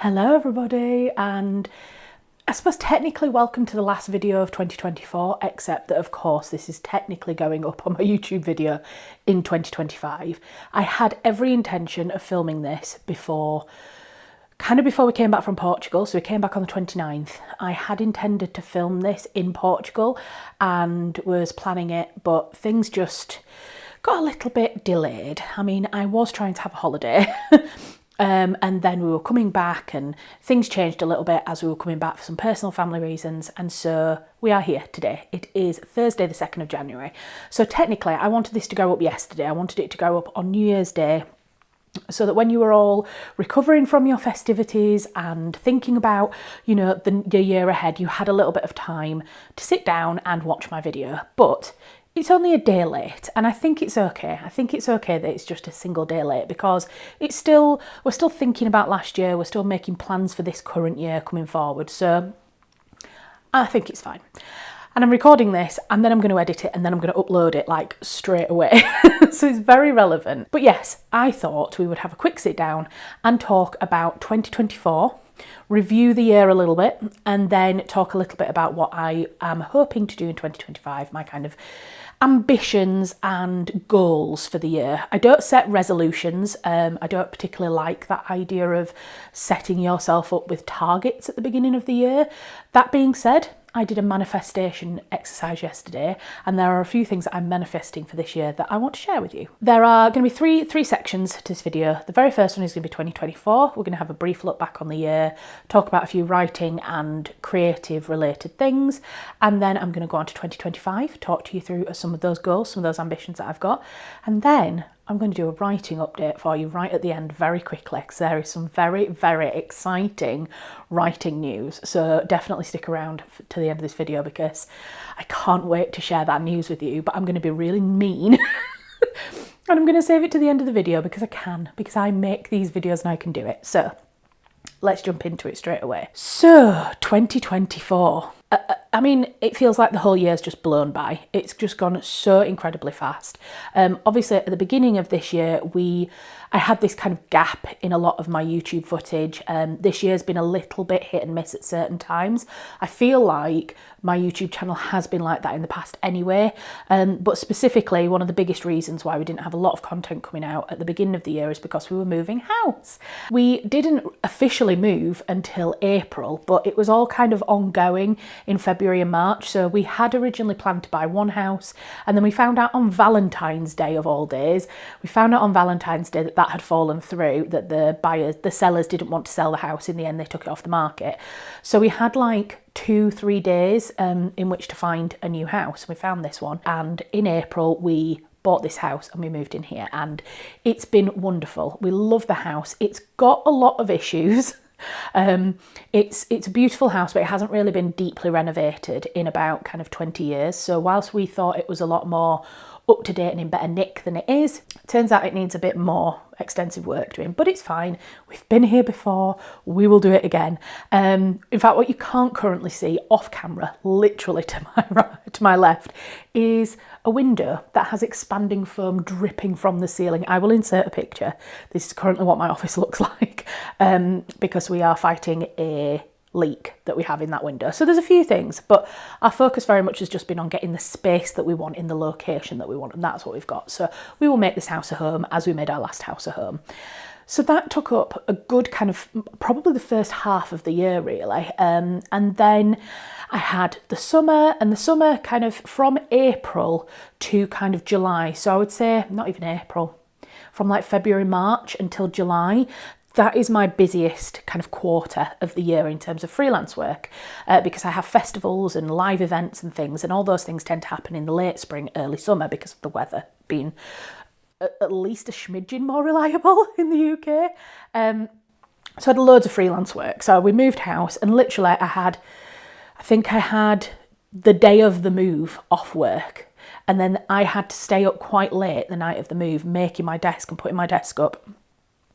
Hello everybody, and I suppose technically welcome to the last video of 2024, except that of course this is technically going up on my YouTube video in 2025. I had every intention of filming this before we came back from Portugal, so we came back on the 29th. I had intended to film this in Portugal and was planning it, but things just got a little bit delayed. I mean, I was trying to have a holiday. And then we were coming back and things changed a little bit as we were coming back for some personal family reasons, and so we are here today. It is Thursday the 2nd of January. So technically I wanted this to go up yesterday. I wanted it to go up on New Year's Day, so that when you were all recovering from your festivities and thinking about, the year ahead, you had a little bit of time to sit down and watch my video. But it's only a day late, and I think it's okay. I think it's okay that it's just a single day late, because we're still thinking about last year, we're still making plans for this current year coming forward, so I think it's fine. And I'm recording this, and then I'm going to edit it, and then I'm going to upload it like straight away. So it's very relevant. But yes, I thought we would have a quick sit down and talk about 2024, review the year a little bit, and then talk a little bit about what I am hoping to do in 2025, my kind of ambitions and goals for the year. I don't set resolutions. I don't particularly like that idea of setting yourself up with targets at the beginning of the year. That being said, I did a manifestation exercise yesterday, and there are a few things that I'm manifesting for this year that I want to share with you. There are going to be three sections to this video. The very first one is going to be 2024. We're going to have a brief look back on the year, talk about a few writing and creative related things, and then I'm going to go on to 2025, talk to you through some of those goals, some of those ambitions that I've got, and then I'm going to do a writing update for you right at the end very quickly, because there is some very, very exciting writing news. So definitely stick around to the end of this video, because I can't wait to share that news with you, but I'm going to be really mean. And I'm going to save it to the end of the video because I make these videos and I can do it. So let's jump into it straight away. So 2024. I mean, it feels like the whole year's just blown by. It's just gone so incredibly fast. Obviously, at the beginning of this year, I had this kind of gap in a lot of my YouTube footage. This year's been a little bit hit and miss at certain times. I feel like my YouTube channel has been like that in the past anyway. But specifically, one of the biggest reasons why we didn't have a lot of content coming out at the beginning of the year is because we were moving house. We didn't officially move until April, but it was all kind of ongoing in February and March. So we had originally planned to buy one house, and then we found out on Valentine's Day of all days, that had fallen through, that the sellers didn't want to sell the house. In the end, they took it off the market. So we had like 2-3 days in which to find a new house. We found this one, and in April we bought this house and we moved in here, and it's been wonderful. We love the house. It's got a lot of issues. It's a beautiful house, but it hasn't really been deeply renovated in about kind of 20 years. So whilst we thought it was a lot more up to date and in better nick than it is, turns out it needs a bit more extensive work doing, but it's fine. We've been here before, we will do it again. In fact, what you can't currently see off camera, literally to my right, to my left, is a window that has expanding foam dripping from the ceiling. I will insert a picture. This is currently what my office looks like, because we are fighting a leak that we have in that window. So there's a few things, but our focus very much has just been on getting the space that we want in the location that we want, and that's what we've got. So we will make this house a home as we made our last house a home. So that took up a good kind of probably the first half of the year really, and then I had the summer, and the summer kind of from April to kind of July. So I would say not even April, from like February, March until July. That is my busiest kind of quarter of the year in terms of freelance work, because I have festivals and live events and things, and all those things tend to happen in the late spring, early summer, because of the weather being at least a smidgen more reliable in the UK. So I had loads of freelance work. So we moved house, and literally I think I had the day of the move off work, and then I had to stay up quite late the night of the move, making my desk and putting my desk up,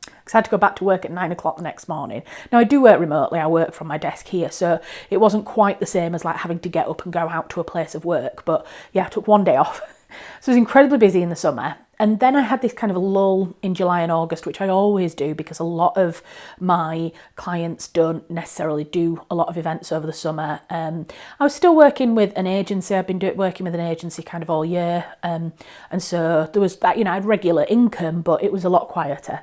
because I had to go back to work at 9 o'clock the next morning. Now, I do work remotely. I work from my desk here, so it wasn't quite the same as like having to get up and go out to a place of work. But yeah, I took one day off. So I was incredibly busy in the summer. And then I had this kind of a lull in July and August, which I always do because a lot of my clients don't necessarily do a lot of events over the summer. I was still working with an agency. I've been working with an agency kind of all year. And so there was that, I had regular income, but it was a lot quieter.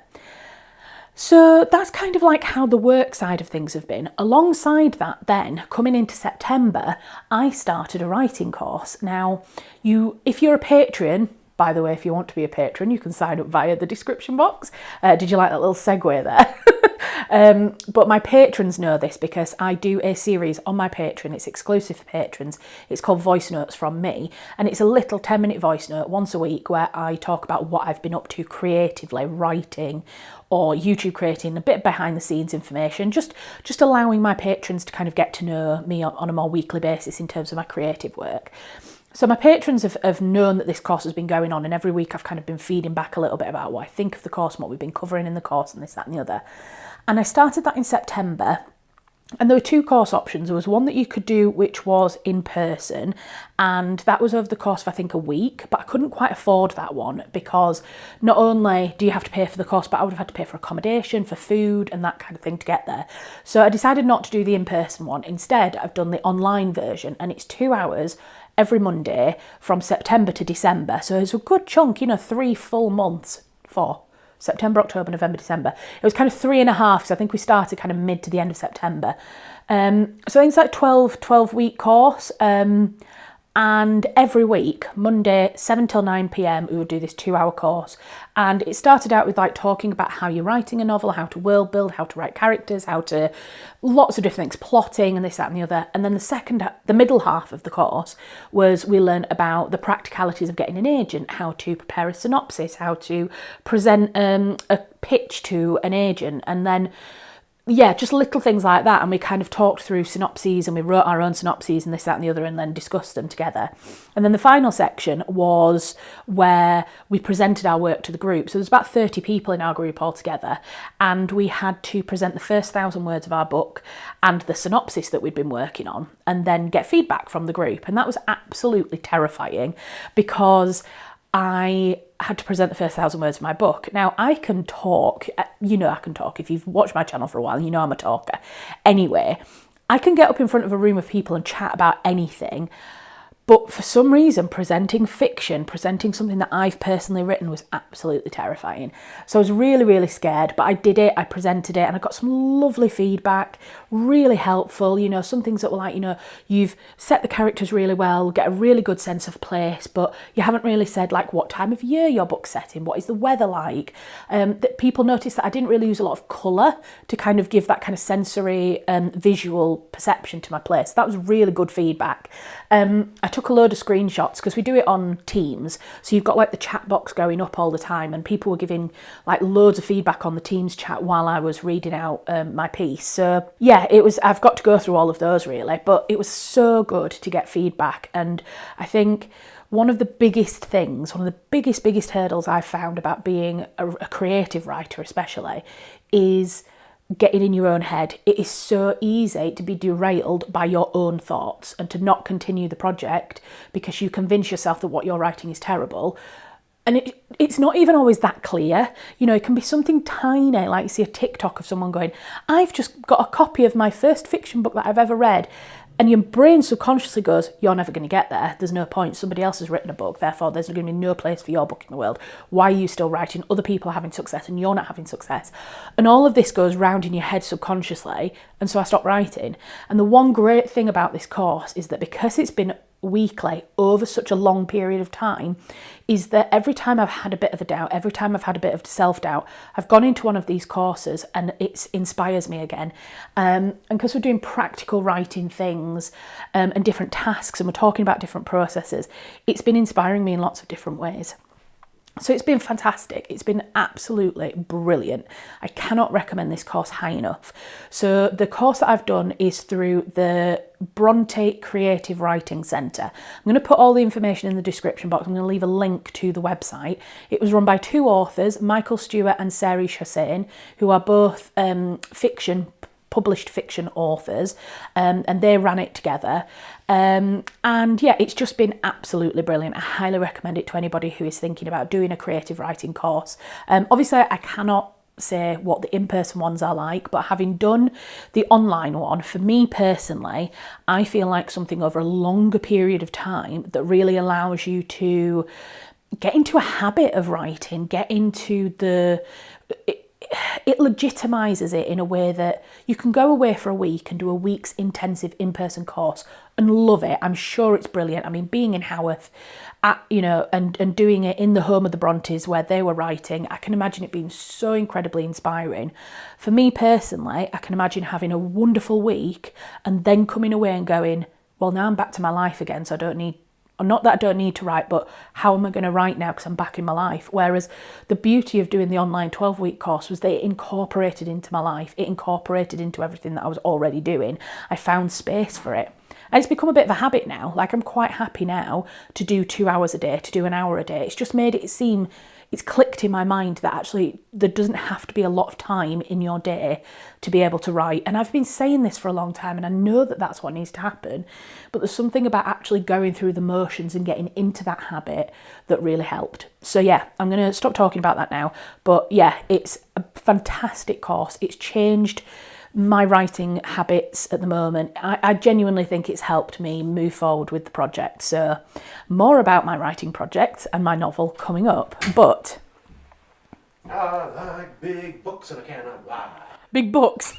So that's kind of like how the work side of things have been. Alongside that then, coming into September, I started a writing course. Now, if you're a Patreon, by the way, if you want to be a patron, you can sign up via the description box. Did you like that little segue there? But my patrons know this because I do a series on my Patreon. It's exclusive for patrons. It's called Voice Notes from Me. And it's a little 10-minute voice note once a week where I talk about what I've been up to creatively, writing or YouTube creating, a bit behind the scenes information, just allowing my patrons to kind of get to know me on a more weekly basis in terms of my creative work. So my patrons have known that this course has been going on, and every week I've kind of been feeding back a little bit about what I think of the course and what we've been covering in the course and this, that and the other. And I started that in September, and there were two course options. There was one that you could do which was in person, and that was over the course of I think a week, but I couldn't quite afford that one because not only do you have to pay for the course, but I would have had to pay for accommodation, for food and that kind of thing to get there. So I decided not to do the in-person one. Instead, I've done the online version, and it's 2 hours every Monday from September to December. So it's a good chunk, 3 full months for September, October, November, December. It was kind of 3.5, so I think we started kind of mid to the end of September. So I think it's like 12-week course. And every week, Monday, 7 till 9 p.m, we would do this 2-hour course. And it started out with like talking about how you're writing a novel, how to world build, how to write characters, lots of different things, plotting and this, that and the other. And then the middle half of the course was we learn about the practicalities of getting an agent, how to prepare a synopsis, how to present a pitch to an agent, and then just little things like that. And we kind of talked through synopses, and we wrote our own synopses and this, that and the other, and then discussed them together. And then the final section was where we presented our work to the group. So there's about 30 people in our group altogether, and we had to present the first 1,000 words of our book and the synopsis that we'd been working on, and then get feedback from the group. And that was absolutely terrifying because I had to present the first 1,000 words of my book. Now, I can talk, I can talk. If you've watched my channel for a while, I'm a talker. Anyway, I can get up in front of a room of people and chat about anything. But for some reason, presenting fiction, presenting something that I've personally written was absolutely terrifying. So I was really, really scared, but I did it, I presented it, and I got some lovely feedback, really helpful, some things that were like, you've set the characters really well, get a really good sense of place, but you haven't really said like what time of year your book's set in, what is the weather like. That people noticed that I didn't really use a lot of colour to kind of give that kind of sensory visual perception to my place. That was really good feedback. I took a load of screenshots because we do it on Teams, so you've got like the chat box going up all the time, and people were giving like loads of feedback on the Teams chat while I was reading out my piece. So I've got to go through all of those really, but it was so good to get feedback. And I think one of the biggest hurdles I've found about being a creative writer especially is getting in your own head. It is so easy to be derailed by your own thoughts and to not continue the project because you convince yourself that what you're writing is terrible. And it's not even always that clear. It can be something tiny, like you see a TikTok of someone going, I've just got a copy of my first fiction book that I've ever read. And your brain subconsciously goes, you're never going to get there. There's no point. Somebody else has written a book. Therefore, there's going to be no place for your book in the world. Why are you still writing? Other people are having success and you're not having success. And all of this goes round in your head subconsciously. And so I stopped writing. And the one great thing about this course is that because it's been weekly over such a long period of time, is that every time I've had a bit of a doubt, every time I've had a bit of self-doubt, I've gone into one of these courses and it inspires me again. And because we're doing practical writing things and different tasks, and we're talking about different processes, it's been inspiring me in lots of different ways. So it's been fantastic. It's been absolutely brilliant. I cannot recommend this course high enough. So the course that I've done is through the Bronte Creative Writing Centre. I'm going to put all the information in the description box. I'm going to leave a link to the website. It was run by two authors, Michael Stewart and Sari Hussain, who are both fiction published fiction authors, and they ran it together. And yeah, it's just been absolutely brilliant. I highly recommend it to anybody who is thinking about doing a creative writing course. Obviously, I cannot say what the in-person ones are like, but having done the online one, for me personally, I feel like something over a longer period of time that really allows you to get into a habit of writing, get into it legitimizes it in a way that you can go away for a week and do a week's intensive in-person course and love it. I'm sure it's brilliant. I mean, being in Haworth, and doing it in the home of the Brontes where they were writing, I can imagine it being so incredibly inspiring. For me personally, I can imagine having a wonderful week and then coming away and going, well, now I'm back to my life again, so I don't need, not that I don't need to write, but how am I going to write now because I'm back in my life? Whereas the beauty of doing the online 12-week course was that it incorporated into my life. It incorporated into everything that I was already doing. I found space for it. And it's become a bit of a habit now. Like, I'm quite happy now to do 2 hours a day, to do an hour a day. It's just made it seem, it's clicked in my mind that actually there doesn't have to be a lot of time in your day to be able to write. And I've been saying this for a long time, and I know that that's what needs to happen. But there's something about actually going through the motions and getting into that habit that really helped. So yeah, I'm going to stop talking about that now. But yeah, it's a fantastic course. It's changed my writing habits at the moment. I genuinely think it's helped me move forward with the project. So more about my writing project and my novel coming up. But I like big books and I cannot lie. Big books.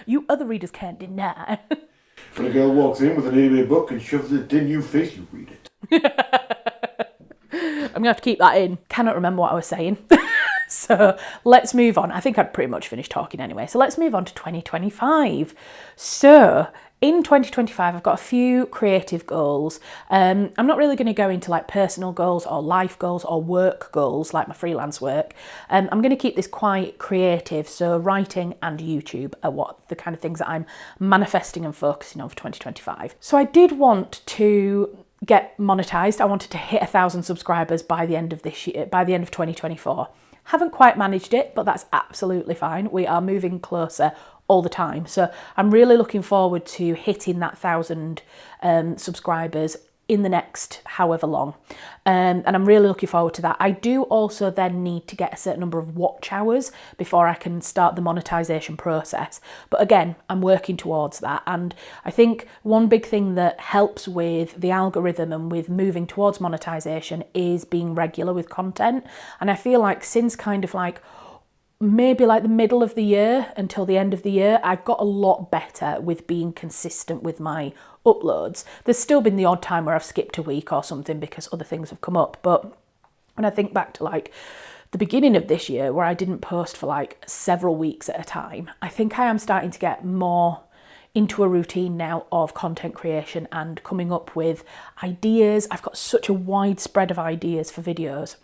You other readers can't deny. When a girl walks in with an A book and shoves it in your face, you read it. I'm going to have to keep that in. Cannot remember what I was saying. So let's move on. I think I'd pretty much finished talking anyway. So let's move on to 2025. So in 2025, I've got a few creative goals. I'm not really going to go into like personal goals or life goals or work goals like my freelance work. I'm going to keep this quite creative. So writing and YouTube are what the kind of things that I'm manifesting and focusing on for 2025. So I did want to get monetized. I wanted to hit 1,000 subscribers by the end of this year, by the end of 2024. Haven't quite managed it, but that's absolutely fine. We are moving closer all the time. So I'm really looking forward to hitting that 1,000 subscribers in the next however long. And I'm really looking forward to that. I do also then need to get a certain number of watch hours before I can start the monetization process. But again, I'm working towards that. And I think one big thing that helps with the algorithm and with moving towards monetization is being regular with content. And I feel like since kind of like maybe like the middle of the year until the end of the year, I've got a lot better with being consistent with my uploads. There's still been the odd time where I've skipped a week or something because other things have come up. But when I think back to like the beginning of this year where I didn't post for like several weeks at a time, I think I am starting to get more into a routine now of content creation and coming up with ideas. I've got such a wide spread of ideas for videos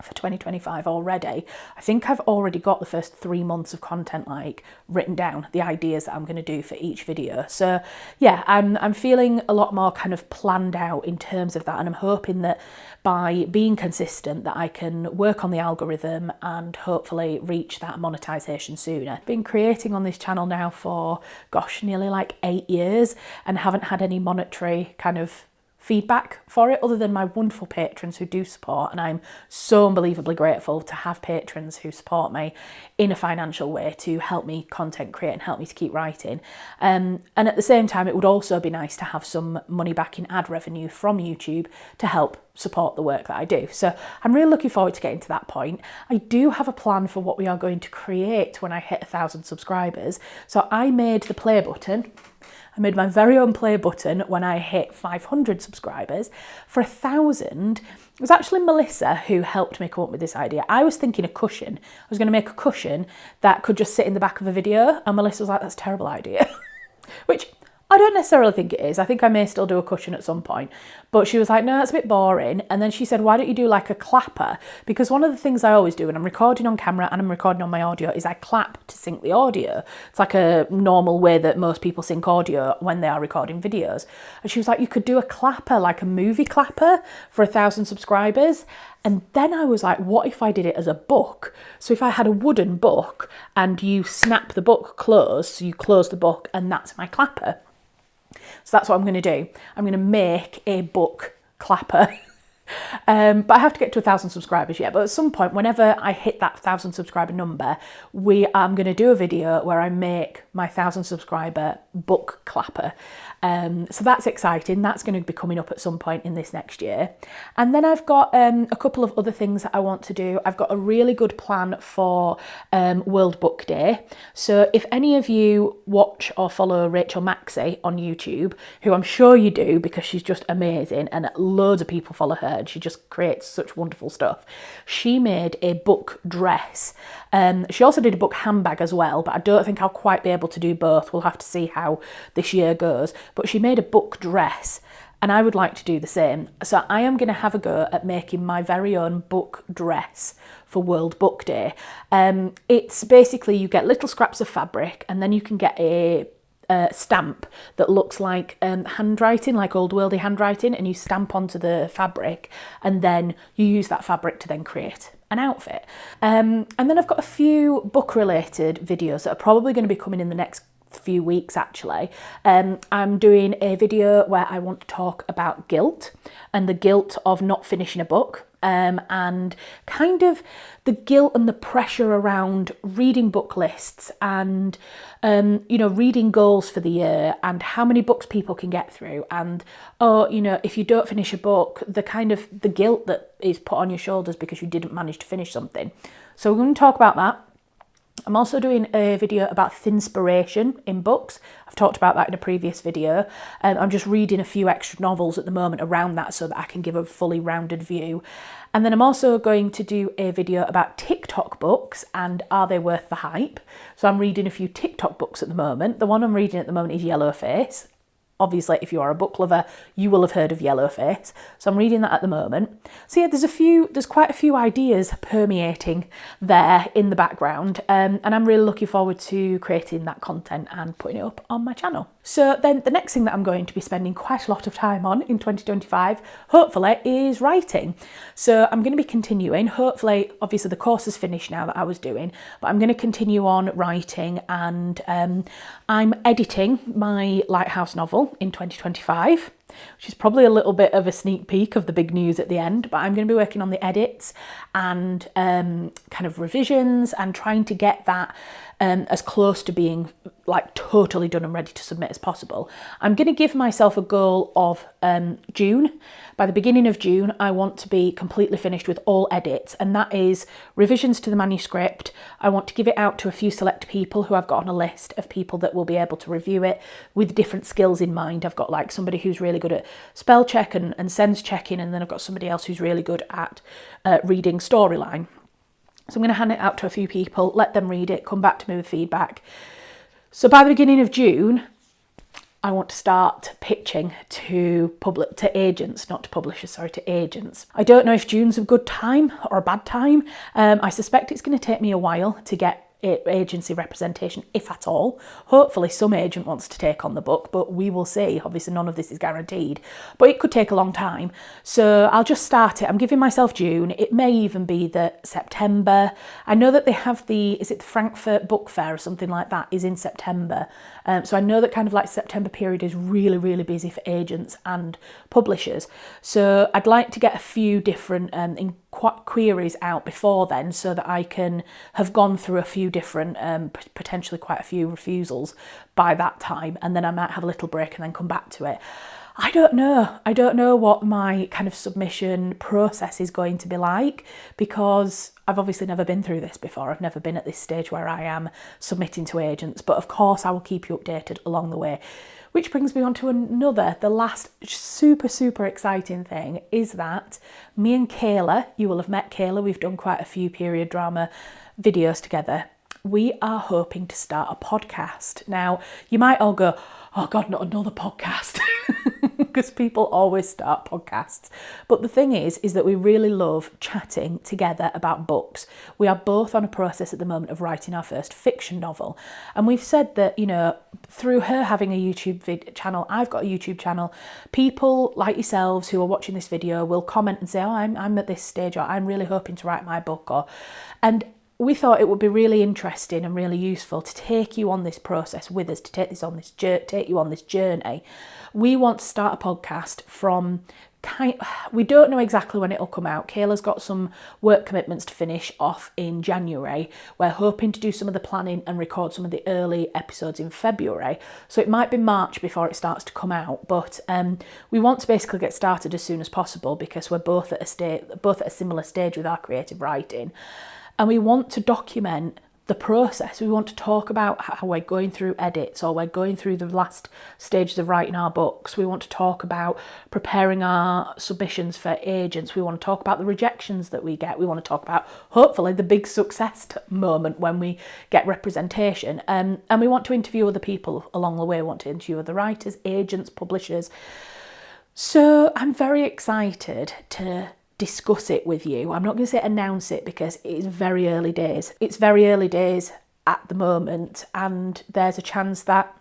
for 2025 already. I think I've already got the first 3 months of content like written down, the ideas that I'm going to do for each video. So yeah, I'm feeling a lot more kind of planned out in terms of that, and I'm hoping that by being consistent that I can work on the algorithm and hopefully reach that monetization sooner. I've been creating on this channel now for nearly like 8 years and haven't had any monetary kind of feedback for it other than my wonderful patrons who do support, and I'm so unbelievably grateful to have patrons who support me in a financial way to help me content create and help me to keep writing, and at the same time it would also be nice to have some money back in ad revenue from YouTube to help support the work that I do. So I'm really looking forward to getting to that point. I do have a plan for what we are going to create when I hit 1,000 subscribers. So I made the play button. I made my very own play button when I hit 500 subscribers. For 1,000, it was actually Melissa who helped me come up with this idea. I was thinking a cushion. I was going to make a cushion that could just sit in the back of a video, and Melissa was like, that's a terrible idea. Which I don't necessarily think it is. I think I may still do a cushion at some point. But she was like, no, it's a bit boring. And then she said, why don't you do like a clapper? Because one of the things I always do when I'm recording on camera and I'm recording on my audio is I clap to sync the audio. It's like a normal way that most people sync audio when they are recording videos. And she was like, you could do a clapper, like a movie clapper for 1,000 subscribers. And then I was like, what if I did it as a book? So if I had a wooden book and you snap the book closed, so you close the book and that's my clapper. So that's what I'm going to do. I'm going to make a book clapper. But I have to get to 1,000 subscribers yet. But at some point, whenever I hit that 1,000 subscriber number, I'm going to do a video where I make my 1,000 subscriber book clapper. So that's exciting. That's going to be coming up at some point in this next year. And then I've got a couple of other things that I want to do. I've got a really good plan for World Book Day. So if any of you watch or follow Rachel Maxey on YouTube, who I'm sure you do because she's just amazing and loads of people follow her and she just creates such wonderful stuff. She made a book dress. She also did a book handbag as well, but I don't think I'll quite be able to do both. We'll have to see how this year goes. But she made a book dress and I would like to do the same. So I am going to have a go at making my very own book dress for World Book Day. It's basically you get little scraps of fabric and then you can get a stamp that looks like handwriting, like old worldy handwriting, and you stamp onto the fabric and then you use that fabric to then create an outfit. And then I've got a few book related videos that are probably going to be coming in the next few weeks actually. I'm doing a video where I want to talk about guilt and the guilt of not finishing a book. And kind of the guilt and the pressure around reading book lists and, reading goals for the year and how many books people can get through. And, if you don't finish a book, the guilt that is put on your shoulders because you didn't manage to finish something. So we're going to talk about that. I'm also doing a video about thinspiration in books. I've talked about that in a previous video. I'm just reading a few extra novels at the moment around that so that I can give a fully rounded view. And then I'm also going to do a video about TikTok books and are they worth the hype? So I'm reading a few TikTok books at the moment. The one I'm reading at the moment is Yellowface. Obviously, if you are a book lover, you will have heard of Yellowface. So I'm reading that at the moment. So yeah, there's quite a few ideas permeating there in the background. And I'm really looking forward to creating that content and putting it up on my channel. So then the next thing that I'm going to be spending quite a lot of time on in 2025, hopefully, is writing. So I'm going to be continuing. Hopefully, obviously the course is finished now that I was doing, but I'm going to continue on writing and I'm editing my Lighthouse novel in 2025, which is probably a little bit of a sneak peek of the big news at the end, but I'm going to be working on the edits and kind of revisions and trying to get that as close to being like totally done and ready to submit as possible. I'm going to give myself a goal of June. By the beginning of June, I want to be completely finished with all edits, and that is revisions to the manuscript. I want to give it out to a few select people who I've got on a list of people that will be able to review it with different skills in mind. I've got like somebody who's really good at spell check and sense checking, and then I've got somebody else who's really good at reading storyline. So I'm going to hand it out to a few people, let them read it, come back to me with feedback. So by the beginning of June, I want to start pitching to agents, not to publishers, sorry, to agents. I don't know if June's a good time or a bad time. I suspect it's going to take me a while to get agency representation, if at all. Hopefully some agent wants to take on the book, but we will see. Obviously none of this is guaranteed, but it could take a long time. So I'll just start it. I'm giving myself June. It may even be that September. I know that they have the Frankfurt Book Fair or something like that is in September. So I know that kind of like September period is really, really busy for agents and publishers. So I'd like to get a few different queries out before then so that I can have gone through a few different, potentially quite a few refusals by that time, and then I might have a little break and then come back to it. I don't know what my kind of submission process is going to be like, because I've obviously never been through this before. I've never been at this stage where I am submitting to agents, but of course I will keep you updated along the way. Which brings me on to the last super, super exciting thing is that me and Kayla, you will have met Kayla, we've done quite a few period drama videos together. We are hoping to start a podcast. Now, you might all go, oh God, not another podcast. because people always start podcasts. But the thing is that we really love chatting together about books. We are both on a process at the moment of writing our first fiction novel. And we've said that, you know, through her having a YouTube channel, I've got a YouTube channel, people like yourselves who are watching this video will comment and say, oh, I'm at this stage, or I'm really hoping to write my book, and we thought it would be really interesting and really useful to take you on this process with us, to take you on this journey. We want to start a podcast from we don't know exactly when it'll come out. Kayla's got some work commitments to finish off in January. We're hoping to do some of the planning and record some of the early episodes in February. So it might be March before it starts to come out. But we want to basically get started as soon as possible because we're both at a similar stage with our creative writing. And we want to document the process. We want to talk about how we're going through edits, or we're going through the last stages of writing our books. We want to talk about preparing our submissions for agents. We want to talk about the rejections that we get. We want to talk about, hopefully, the big success moment when we get representation. And we want to interview other people along the way. We want to interview other writers, agents, publishers. So I'm very excited to discuss it with you. I'm not going to say announce it because it is very early days. It's very early days at the moment, and there's a chance that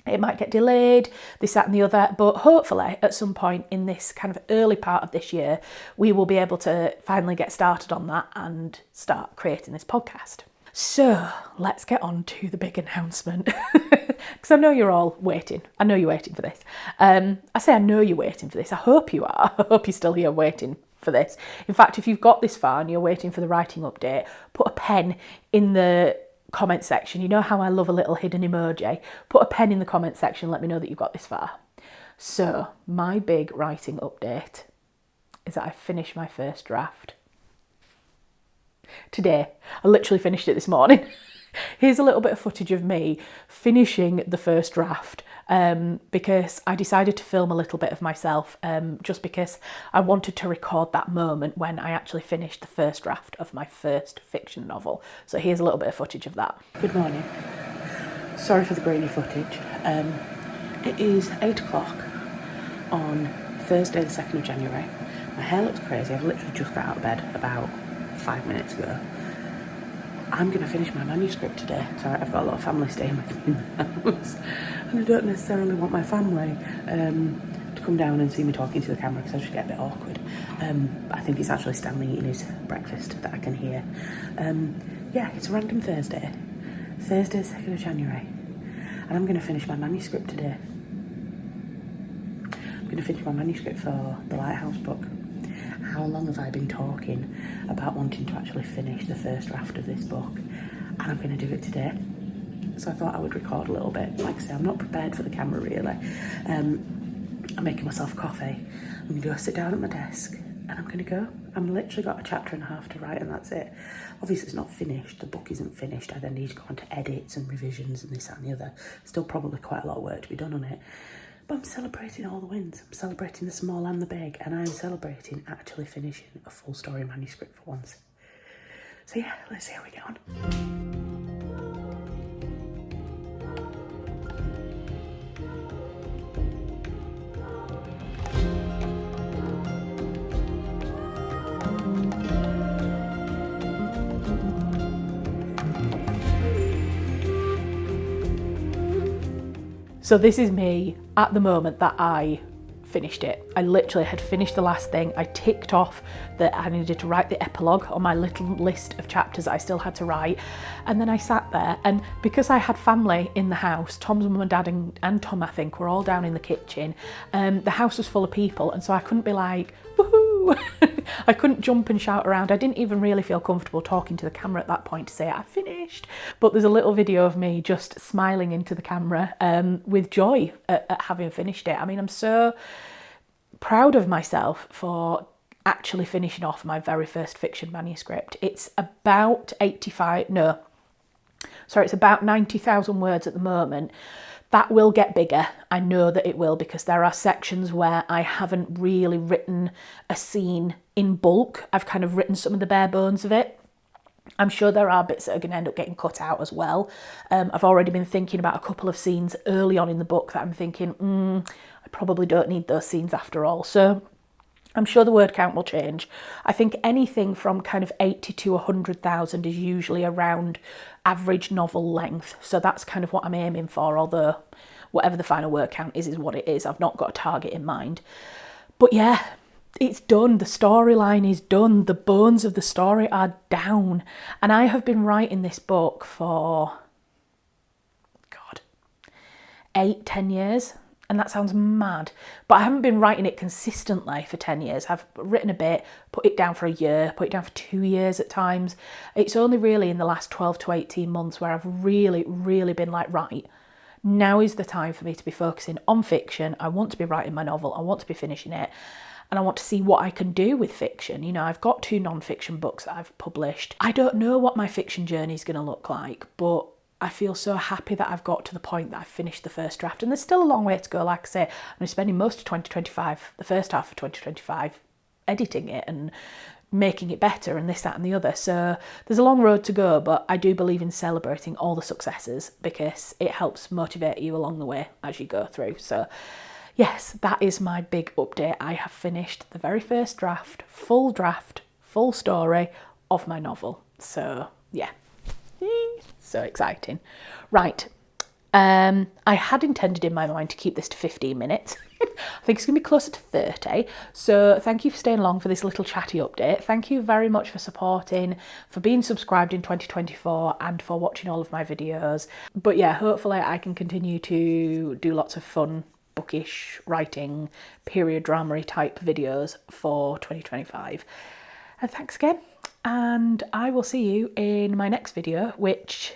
it might get delayed, this, that and the other, but hopefully at some point in this kind of early part of this year, we will be able to finally get started on that and start creating this podcast. So let's get on to the big announcement, because I know you're all waiting. I know you're waiting for this. I say I know you're waiting for this. I hope you are. I hope you're still here waiting for this. In fact, if you've got this far and you're waiting for the writing update, put a pen in the comment section. You know how I love a little hidden emoji. Put a pen in the comment section, let me know that you've got this far. So my big writing update is that I finished my first draft today. I literally finished it this morning. Here's a little bit of footage of me finishing the first draft, because I decided to film a little bit of myself, just because I wanted to record that moment when I actually finished the first draft of my first fiction novel. So here's a little bit of footage of that. Good morning. Sorry for the grainy footage. It is 8 o'clock on Thursday the 2nd of January. My hair looks crazy. I've literally just got out of bed about 5 minutes ago. I'm going to finish my manuscript today. Sorry, I've got a lot of family staying with me in the house, and I don't necessarily want my family to come down and see me talking to the camera because I just get a bit awkward. I think it's actually Stanley eating his breakfast that I can hear. Yeah, it's a random Thursday the 2nd of January, and I'm going to finish my manuscript today. I'm going to finish my manuscript for the Lighthouse book. How long have I been talking about wanting to actually finish the first draft of this book? And I'm going to do it today. So I thought I would record a little bit. Like I say, I'm not prepared for the camera really. I'm making myself coffee. I'm going to go sit down at my desk and I'm going to go. I'm literally got a chapter and a half to write and that's it. Obviously it's not finished. The book isn't finished. I then need to go on to edits and revisions and this, that and the other. Still probably quite a lot of work to be done on it. But I'm celebrating all the wins. I'm celebrating the small and the big, and I'm celebrating actually finishing a full story manuscript for once. So yeah, let's see how we get on. So this is me at the moment that I finished it. I literally had finished the last thing. I ticked off that I needed to write the epilogue on my little list of chapters that I still had to write. And then I sat there, and because I had family in the house, Tom's mum and dad and Tom, I think, were all down in the kitchen. The house was full of people, and so I couldn't be like, woohoo! I couldn't jump and shout around. I didn't even really feel comfortable talking to the camera at that point to say I finished. But there's a little video of me just smiling into the camera with joy at having finished it. I mean, I'm so proud of myself for actually finishing off my very first fiction manuscript. It's about it's about 90,000 words at the moment. That will get bigger. I know that it will, because there are sections where I haven't really written a scene in bulk. I've kind of written some of the bare bones of it. I'm sure there are bits that are going to end up getting cut out as well. I've already been thinking about a couple of scenes early on in the book that I'm thinking, I probably don't need those scenes after all. So I'm sure the word count will change. I think anything from kind of 80 to 100,000 is usually around average novel length. So that's kind of what I'm aiming for, although whatever the final word count is what it is. I've not got a target in mind. But yeah, it's done. The storyline is done. The bones of the story are down. And I have been writing this book for, God, 8-10 years. And that sounds mad. But I haven't been writing it consistently for 10 years. I've written a bit, put it down for a year, put it down for 2 years at times. It's only really in the last 12 to 18 months where I've really, really been like, right, now is the time for me to be focusing on fiction. I want to be writing my novel. I want to be finishing it. And I want to see what I can do with fiction. You know, I've got 2 non-fiction books that I've published. I don't know what my fiction journey is going to look like, but I feel so happy that I've got to the point that I've finished the first draft. And there's still a long way to go. Like I say, I'm spending most of 2025, the first half of 2025, editing it and making it better and this, that and the other. So there's a long road to go, but I do believe in celebrating all the successes because it helps motivate you along the way as you go through. So yes, that is my big update. I have finished the very first draft, full story of my novel. So yeah, so exciting. Right, I had intended in my mind to keep this to 15 minutes. I think it's going to be closer to 30. So thank you for staying along for this little chatty update. Thank you very much for supporting, for being subscribed in 2024 and for watching all of my videos. But yeah, hopefully I can continue to do lots of fun bookish writing, period drama-y type videos for 2025. And thanks again. And I will see you in my next video, which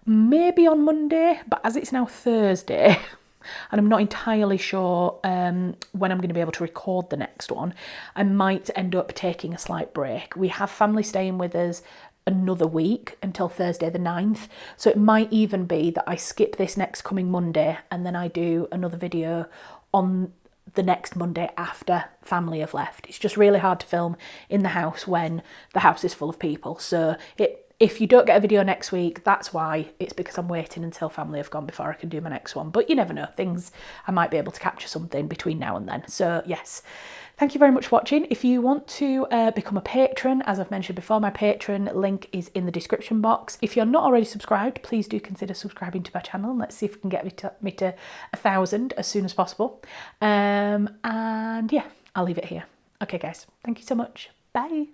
may be on Monday, but as it's now Thursday, and I'm not entirely sure when I'm going to be able to record the next one, I might end up taking a slight break. We have family staying with us another week until Thursday the 9th, so it might even be that I skip this next coming Monday and then I do another video on the next Monday after family have left. It's just really hard to film in the house when the house is full of people. So if you don't get a video next week, that's why. It's because I'm waiting until family have gone before I can do my next one. But you never know, I might be able to capture something between now and then. So yes, thank you very much for watching. If you want to become a patron, as I've mentioned before, my Patreon link is in the description box. If you're not already subscribed, please do consider subscribing to my channel. And let's see if we can get me to 1,000 as soon as possible. And yeah, I'll leave it here. Okay guys, thank you so much. Bye.